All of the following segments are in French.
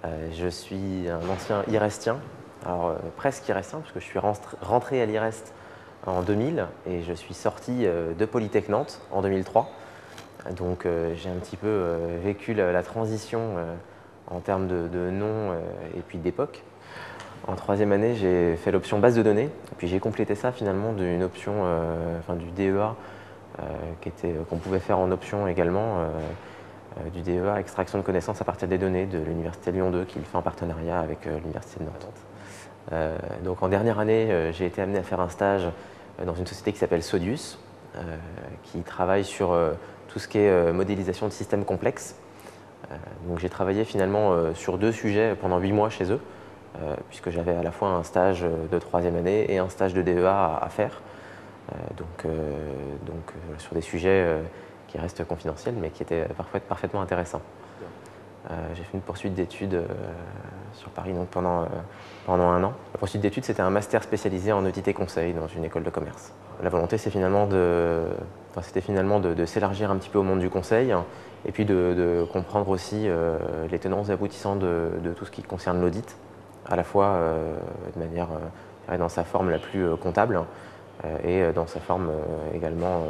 Je suis un ancien IRESTien, alors presque IRESTien, parce que je suis rentré à l'IREST en 2000 et je suis sorti de Polytech Nantes en 2003. Donc j'ai un petit peu vécu la transition en termes de nom et puis d'époque. En troisième année, j'ai fait l'option base de données, et puis j'ai complété ça finalement d'une option, du DEA, qu'on pouvait faire en option également, du DEA extraction de connaissances à partir des données de l'Université Lyon 2, qui le fait en partenariat avec l'Université de Nantes. Donc en dernière année, j'ai été amené à faire un stage dans une société qui s'appelle Sodius, qui travaille sur tout ce qui est modélisation de systèmes complexes. Donc j'ai travaillé finalement sur 2 sujets pendant 8 mois chez eux, puisque j'avais à la fois un stage de troisième année et un stage de DEA à faire. Sur des sujets qui restent confidentiels, mais qui étaient parfaitement intéressants. J'ai fait une poursuite d'études sur Paris donc pendant 1 an. La poursuite d'études, c'était un master spécialisé en audit et conseil dans une école de commerce. La volonté, c'était finalement de s'élargir un petit peu au monde du conseil, hein, et puis de comprendre aussi les tenants et aboutissants de tout ce qui concerne l'audit, à la fois de manière dans sa forme la plus comptable et dans sa forme également,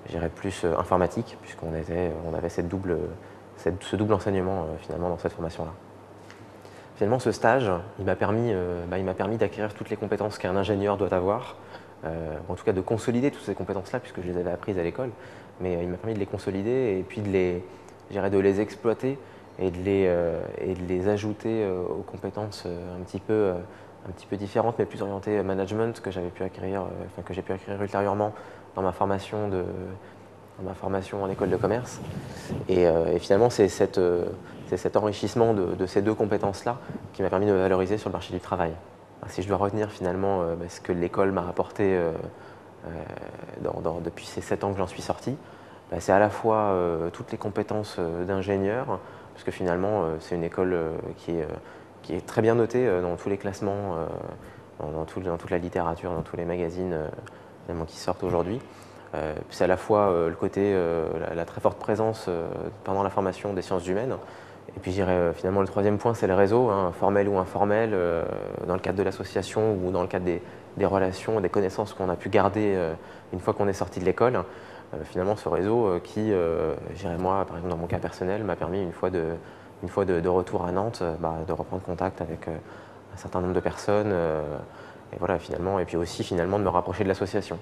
je dirais, plus informatique, puisqu'on avait ce double enseignement finalement dans cette formation-là. Finalement, ce stage, il m'a permis d'acquérir toutes les compétences qu'un ingénieur doit avoir, en tout cas de consolider toutes ces compétences-là, puisque je les avais apprises à l'école, mais il m'a permis de les consolider et puis de les exploiter et de les ajouter aux compétences un petit peu différentes, mais plus orientées management, que j'ai pu acquérir ultérieurement dans ma formation en école de commerce. Et finalement, c'est cet enrichissement de ces 2 compétences-là qui m'a permis de me valoriser sur le marché du travail. Si je dois retenir finalement ce que l'école m'a apporté depuis ces 7 ans que j'en suis sorti, c'est à la fois toutes les compétences d'ingénieur, parce que finalement c'est une école qui est très bien notée dans tous les classements, dans toute la littérature, dans tous les magazines qui sortent aujourd'hui. C'est à la fois le côté, la très forte présence pendant la formation des sciences humaines. Et puis je dirais finalement le troisième point, c'est le réseau, hein, formel ou informel, dans le cadre de l'association ou dans le cadre des relations, des connaissances qu'on a pu garder une fois qu'on est sorti de l'école. Finalement ce réseau qui, je dirais moi, par exemple dans mon cas personnel, m'a permis une fois de retour à Nantes, de reprendre contact avec un certain nombre de personnes, et voilà finalement, et puis aussi finalement de me rapprocher de l'association.